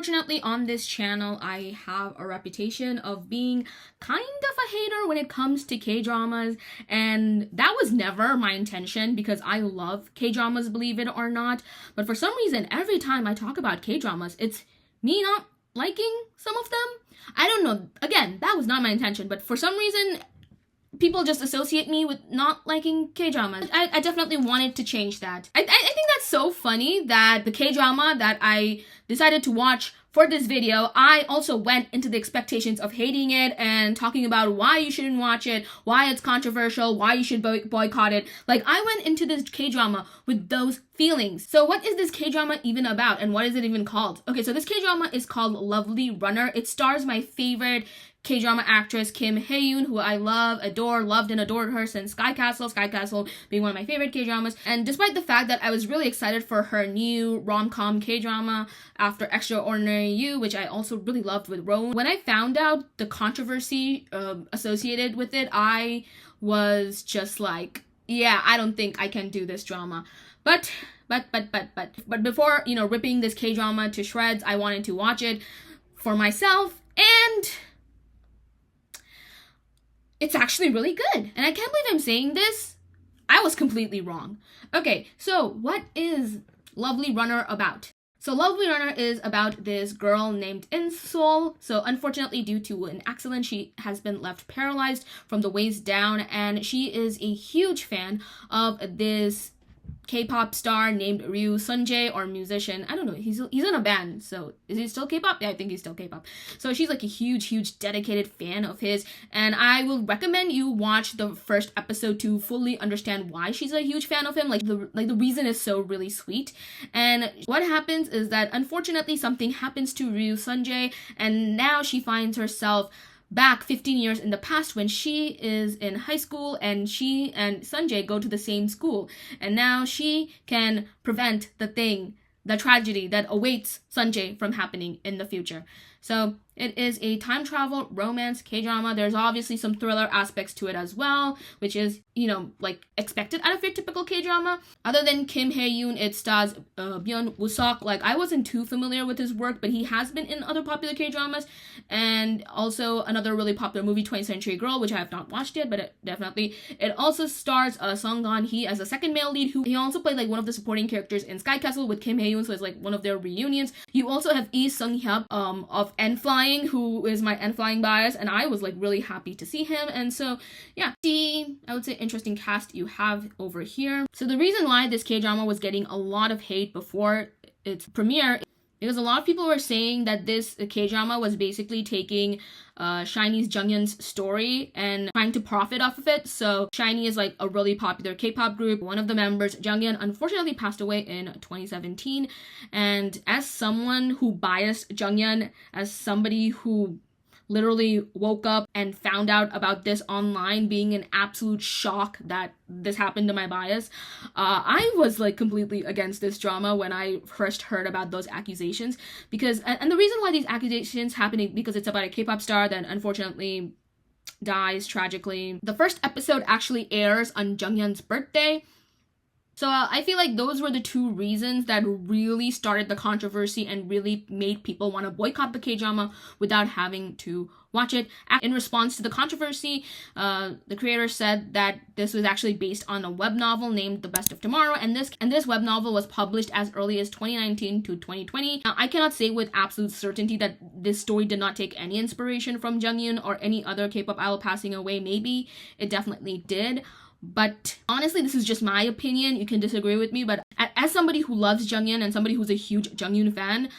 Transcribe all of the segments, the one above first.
Unfortunately, on this channel, I have a reputation of being kind of a hater when it comes to K-dramas, and that was never my intention because I love K-dramas, believe it or not. But for some reason, every time I talk about K-dramas, it's me not liking some of them. I don't know. Again, that was not my intention, but for some reason, people just associate me with not liking K-dramas. I definitely wanted to change that. I think that's so funny that the K-drama that I decided to watch for this video, I also went into the expectations of hating it and talking about why you shouldn't watch it, why it's controversial, why you should boycott it. Like, I went into this K-drama with those feelings. So what is this K-drama even about, and what is it even called? Okay, so this K-drama is called Lovely Runner. It stars my favorite K-drama actress Kim Hae-yoon, who I loved and adored her since Sky Castle being one of my favorite K-dramas. And despite the fact that I was really excited for her new rom-com K-drama after Extraordinary You, which I also really loved with Rowan, when I found out the controversy associated with it, I was just like, yeah, I don't think I can do this drama. But before, ripping this K-drama to shreds, I wanted to watch it for myself, and it's actually really good. And I can't believe I'm saying this. I was completely wrong. Okay, so what is Lovely Runner about? So Lovely Runner is about this girl named In-sol. So unfortunately, due to an accident, she has been left paralyzed from the waist down, and she is a huge fan of this K-pop star named Ryu Sunjae, or musician. I don't know. He's in a band. So is he still K-pop? Yeah, I think he's still K-pop. So she's like a huge dedicated fan of his, and I will recommend you watch the first episode to fully understand why she's a huge fan of him. Like the reason is so really sweet. And what happens is that unfortunately something happens to Ryu Sunjae, and now she finds herself back 15 years in the past when she is in high school, and she and Sunjae go to the same school, and now she can prevent the tragedy that awaits Sunjae from happening in the future. So it is a time travel romance K-drama. There's obviously some thriller aspects to it as well, which is, like expected out of your typical K-drama. Other than Kim Hae-yoon, it stars Byun Woo-seok. Like, I wasn't too familiar with his work, but he has been in other popular K-dramas, and also another really popular movie, 20th Century Girl, which I have not watched yet, but it also stars Sung Gan-hee as a second male lead, who he also played like one of the supporting characters in Sky Castle with Kim Hae-yoon, so it's like one of their reunions. You also have Lee Sung-hyuk of N-Flying, who is my N-Flying bias, and I was like really happy to see him. And so yeah, I would say interesting cast you have over here. So the reason why this K-drama was getting a lot of hate before its premiere, because a lot of people were saying that this K-drama was basically taking SHINee's Junghyun's story and trying to profit off of it. So SHINee is like a really popular K-pop group. One of the members, Junghyun, unfortunately passed away in 2017. And as someone who biased Junghyun, as somebody who literally woke up and found out about this online, being in absolute shock that this happened to my bias, I was like completely against this drama when I first heard about those accusations, because and the reason why these accusations happening, because it's about a K-pop star that unfortunately dies tragically. The first episode actually airs on Junghyun's birthday. So I feel like those were the two reasons that really started the controversy and really made people want to boycott the K-drama without having to watch it. In response to the controversy, the creator said that this was actually based on a web novel named The Best of Tomorrow, and this web novel was published as early as 2019 to 2020. Now, I cannot say with absolute certainty that this story did not take any inspiration from Junghyun or any other K-pop idol passing away. Maybe it definitely did. But honestly, this is just my opinion. You can disagree with me, but as somebody who loves Junghyun and somebody who's a huge Junghyun fan,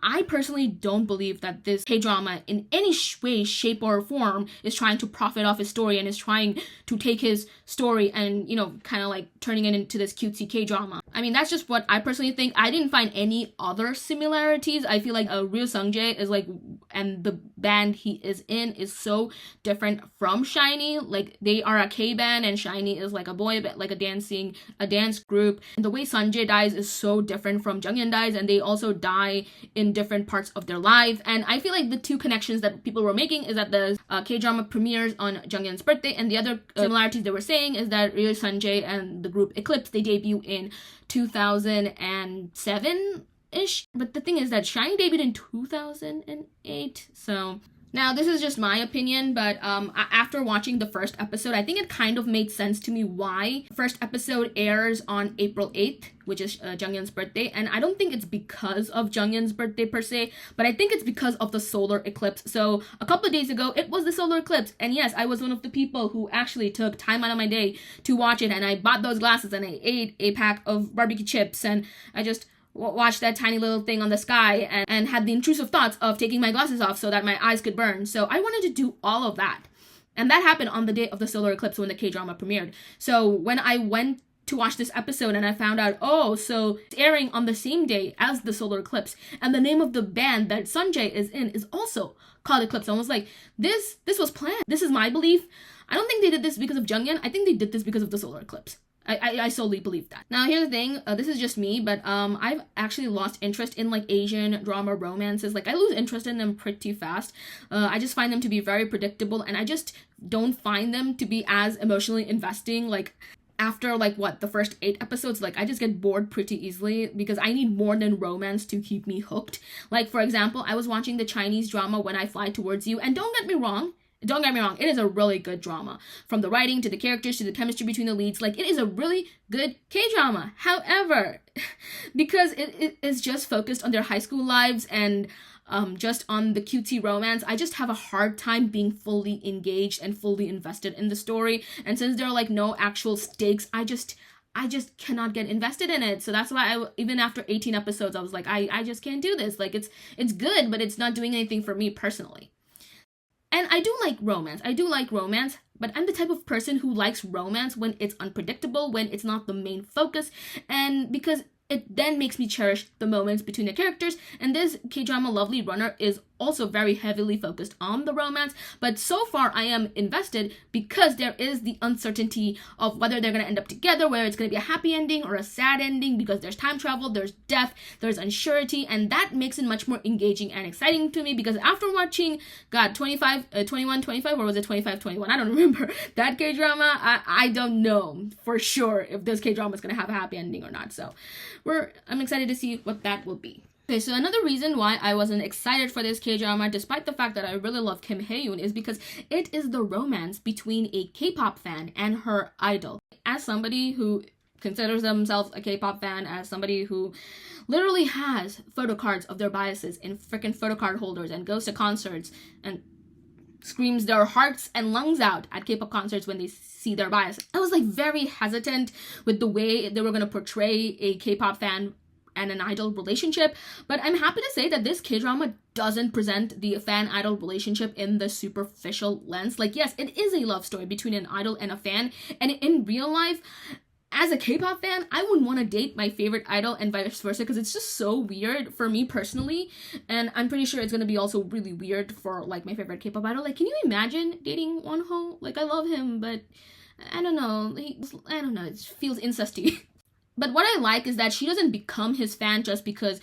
I personally don't believe that this K-drama in any way, shape, or form is trying to profit off his story and is trying to take his story and, kind of like turning it into this cutesy K-drama. I mean, that's just what I personally think. I didn't find any other similarities. I feel like Ryu Sunjae is like, and the band he is in is so different from SHINee. Like, they are a K-band and SHINee is like a boy band, like a dance group. And the way Sunjae dies is so different from Junghyun dies, and they also die in different parts of their life. And I feel like the two connections that people were making is that the K-drama premieres on Junghyun's birthday, and the other similarities they were saying is that Ryu Sunjae and the group Eclipse, they debut in 2007, ish. But the thing is that Shiny debuted in 2008, so now this is just my opinion, but after watching the first episode, I think it kind of made sense to me why the first episode airs on April 8th, which is Junghyun's birthday. And I don't think it's because of Junghyun's birthday per se, but I think it's because of the solar eclipse. So a couple of days ago, it was the solar eclipse, and yes, I was one of the people who actually took time out of my day to watch it, and I bought those glasses and I ate a pack of barbecue chips, and I just watched that tiny little thing on the sky and had the intrusive thoughts of taking my glasses off so that my eyes could burn. So I wanted to do all of that. And that happened on the day of the solar eclipse when the K-drama premiered. So when I went to watch this episode and I found out, oh, so it's airing on the same day as the solar eclipse, and the name of the band that Sunjae is in is also called Eclipse. I was like, this was planned. This is my belief. I don't think they did this because of Junghyun. I think they did this because of the solar eclipse. I solely believe that. Now, here's the thing. This is just me, but I've actually lost interest in like Asian drama romances. Like I lose interest in them pretty fast. I just find them to be very predictable, and I just don't find them to be as emotionally investing. Like after like the first 8 episodes, like I just get bored pretty easily because I need more than romance to keep me hooked. Like for example, I was watching the Chinese drama When I Fly Towards You, and don't get me wrong, it is a really good drama. From the writing to the characters to the chemistry between the leads, like it is a really good K-drama. However, because it is just focused on their high school lives and just on the cutesy romance, I just have a hard time being fully engaged and fully invested in the story. And since there are like no actual stakes, I just cannot get invested in it. So that's why even after 18 episodes, I was like, I just can't do this. Like it's good, but it's not doing anything for me personally. And I do like romance, but I'm the type of person who likes romance when it's unpredictable, when it's not the main focus, and because it then makes me cherish the moments between the characters. And this K-drama Lovely Runner is also very heavily focused on the romance, but so far I am invested because there is the uncertainty of whether they're going to end up together, whether it's going to be a happy ending or a sad ending, because there's time travel, there's death, there's unsurety, and that makes it much more engaging and exciting to me. Because after watching 21-25, or was it 25-21, I don't remember, that K-drama, I don't know for sure if this K-drama is going to have a happy ending or not. So I'm excited to see what that will be. Okay, so another reason why I wasn't excited for this K-drama, despite the fact that I really love Kim Hae-yoon, is because it is the romance between a K-pop fan and her idol. As somebody who considers themselves a K-pop fan, as somebody who literally has photo cards of their biases in freaking photo card holders and goes to concerts and screams their hearts and lungs out at K-pop concerts when they see their bias, I was like very hesitant with the way they were going to portray a K-pop fan and an idol relationship, but I'm happy to say that this K-drama doesn't present the fan-idol relationship in the superficial lens. Like, yes, it is a love story between an idol and a fan, and in real life, as a K-pop fan, I wouldn't want to date my favorite idol and vice versa, because it's just so weird for me personally, and I'm pretty sure it's going to be also really weird for, like, my favorite K-pop idol. Like, can you imagine dating Wonho? Like, I love him, but I don't know, it feels incesty. But what I like is that she doesn't become his fan just because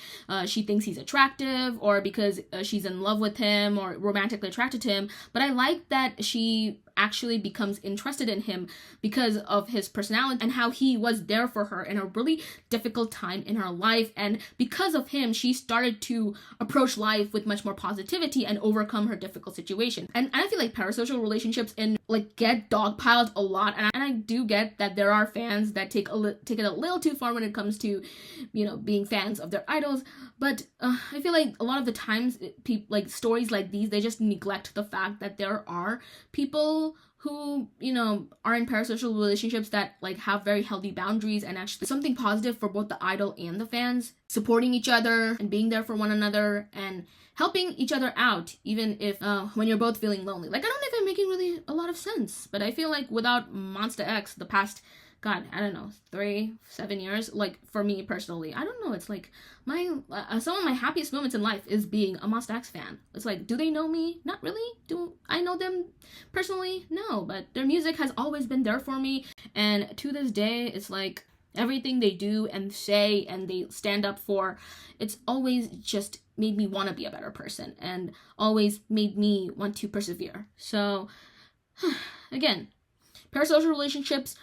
she thinks he's attractive or because she's in love with him or romantically attracted to him. But I like that she actually becomes interested in him because of his personality and how he was there for her in a really difficult time in her life. And because of him, she started to approach life with much more positivity and overcome her difficult situation. And I feel like parasocial relationships get dogpiled a lot. And I do get that there are fans that take it a little too far when it comes to, being fans of their idols. But I feel like a lot of the times, stories like these, they just neglect the fact that there are people who, are in parasocial relationships that, have very healthy boundaries and actually something positive for both the idol and the fans, supporting each other and being there for one another and helping each other out, even if when you're both feeling lonely. I don't know if I'm making really a lot of sense, but I feel like without Monster X, the past, 7 years, for me personally, I don't know, it's some of my happiest moments in life is being a Monster X fan. It's do they know me? Not really. Do I know them personally? No, but their music has always been there for me, and to this day, it's everything they do and say and they stand up for, it's always just made me want to be a better person and always made me want to persevere. So, again, parasocial relationships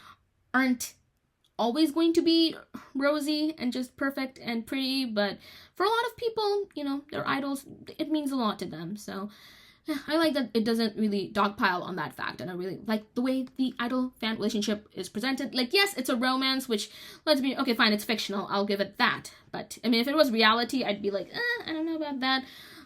aren't always going to be rosy and just perfect and pretty, but for a lot of people, you know, their idols, it means a lot to them. So yeah, I like that it doesn't really dogpile on that fact, and I really like the way the idol-fan relationship is presented. Like, yes, it's a romance, which, let's be, okay, fine, it's fictional, I'll give it that. But, I mean, if it was reality, I'd be like, I don't know about that.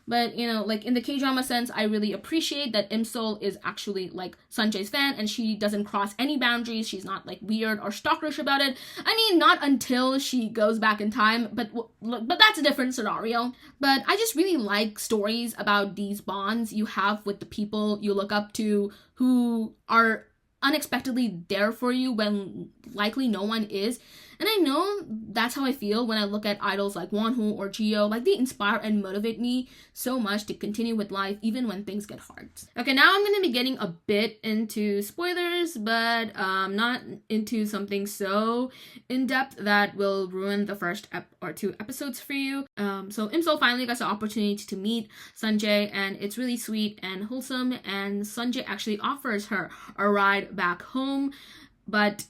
But, you know, like, in the K-drama sense, I really appreciate that Imsol is actually, like, Sunjae's fan, and she doesn't cross any boundaries. She's not, like, weird or stalkerish about it. I mean, not until she goes back in time, but that's a different scenario. But I just really like stories about these bonds you have with the people you look up to, who are unexpectedly there for you when likely no one is. And I know that's how I feel when I look at idols like Wonho or Jihyo. Like, they inspire and motivate me so much to continue with life even when things get hard. Okay, now I'm going to be getting a bit into spoilers, but not into something so in-depth that will ruin the first or 2 episodes for you. So Imsol finally gets the opportunity to meet Sunjae, and it's really sweet and wholesome, and Sunjae actually offers her a ride back home, but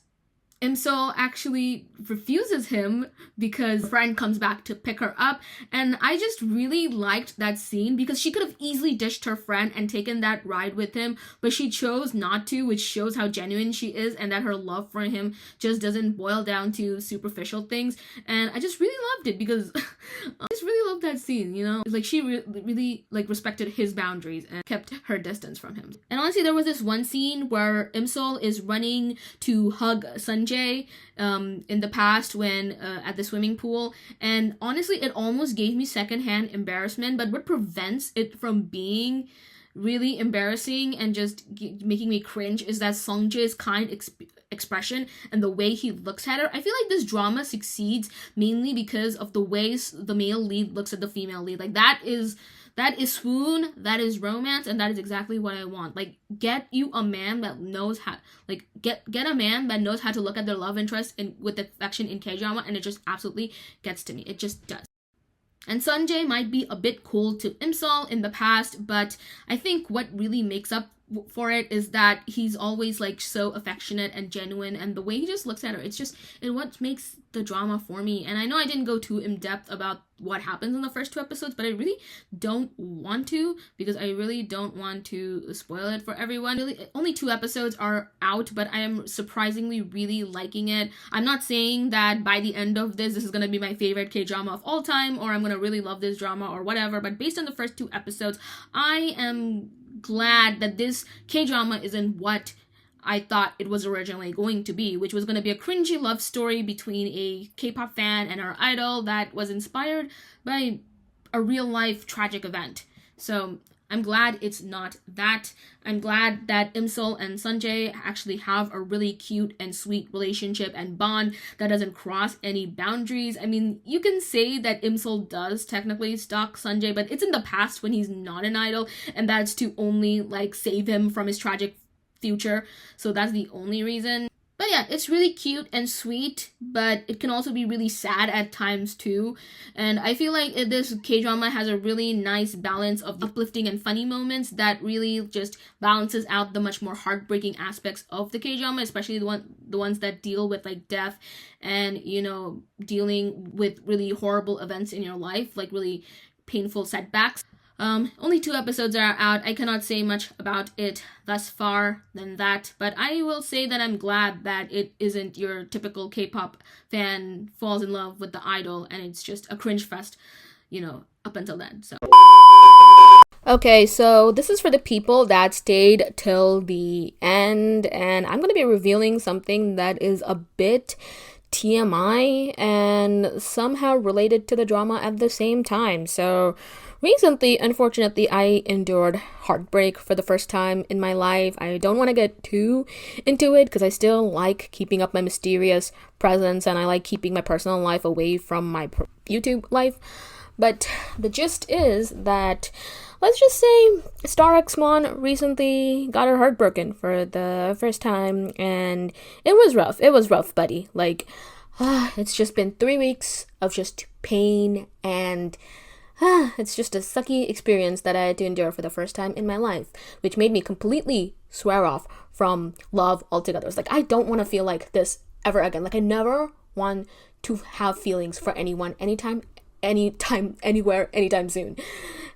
Imsol actually refuses him because a friend comes back to pick her up. And I just really liked that scene because she could have easily ditched her friend and taken that ride with him, but she chose not to, which shows how genuine she is and that her love for him just doesn't boil down to superficial things. And I just really loved it because I just really loved that scene, you know? It's like she really like respected his boundaries and kept her distance from him. And honestly, there was this one scene where Imsol is running to hug Sunjae in the past when at the swimming pool, and honestly it almost gave me secondhand embarrassment, but what prevents it from being really embarrassing and just making me cringe is that Sungjae's kind expression and the way he looks at her. I feel like this drama succeeds mainly because of the ways the male lead looks at the female lead. Like, that is swoon, that is romance, and that is exactly what I want. Like, get you a man that knows how, like, get a man that knows how to look at their love interest with affection in K-drama, and it just absolutely gets to me. It just does. And Sunjae might be a bit cold to Imsol in the past, but I think what really makes up for it is that he's always like so affectionate and genuine, and the way he just looks at her, it's what makes the drama for me. And I know I didn't go too in depth about what happens in the first 2 episodes, but I really don't want to, because I really don't want to spoil it for everyone. Really, only 2 episodes are out, but I am surprisingly really liking it. I'm not saying that by the end of this is gonna be my favorite K-drama of all time, or I'm gonna really love this drama or whatever, but based on the first 2 episodes, I am glad that this K-drama isn't what I thought it was originally going to be, which was going to be a cringy love story between a K-pop fan and her idol that was inspired by a real-life tragic event. So I'm glad it's not that. I'm glad that Imsol and Sunjae actually have a really cute and sweet relationship and bond that doesn't cross any boundaries. I mean, you can say that Imsol does technically stalk Sunjae, but it's in the past when he's not an idol, and that's to only like save him from his tragic future. So that's the only reason. But yeah, it's really cute and sweet, but it can also be really sad at times too. And I feel like this K-drama has a really nice balance of uplifting and funny moments that really just balances out the much more heartbreaking aspects of the K-drama, especially the ones that deal with like death and, you know, dealing with really horrible events in your life, like really painful setbacks. Only 2 episodes are out. I cannot say much about it thus far than that, but I will say that I'm glad that it isn't your typical K-pop fan falls in love with the idol and it's just a cringe fest, you know, up until then. So okay, so this is for the people that stayed till the end, and I'm going to be revealing something that is a bit TMI and somehow related to the drama at the same time. So recently, unfortunately, I endured heartbreak for the first time in my life. I don't want to get too into it because I still like keeping up my mysterious presence and I like keeping my personal life away from my YouTube life. But the gist is that, let's just say, Star X Mon recently got her heart broken for the first time, and it was rough. It was rough, buddy. Like, it's just been 3 weeks of just pain, and it's just a sucky experience that I had to endure for the first time in my life, which made me completely swear off from love altogether. It's like, I don't want to feel like this ever again. Like, I never want to have feelings for anyone, anytime, anywhere, anytime soon.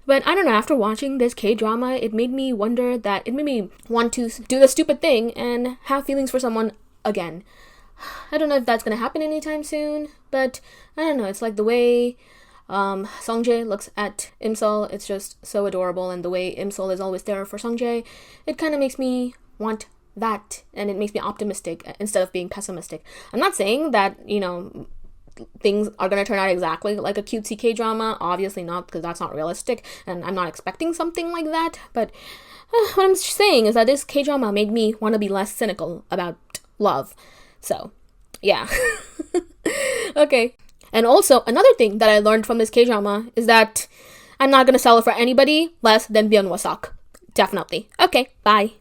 But I don't know, after watching this K-drama, it made me want to do the stupid thing and have feelings for someone again. I don't know if that's gonna happen anytime soon, but I don't know, it's like the way Sungjae looks at Imsol, it's just so adorable, and the way Imsol is always there for Sungjae, it kind of makes me want that, and it makes me optimistic instead of being pessimistic. I'm not saying that, things are going to turn out exactly like a cutesy K-drama, obviously not, because that's not realistic, and I'm not expecting something like that, but what I'm saying is that this K-drama made me want to be less cynical about love. So, yeah. Okay. And also, another thing that I learned from this K-drama is that I'm not going to settle for anybody less than Byung Wasak. Definitely. Okay, bye.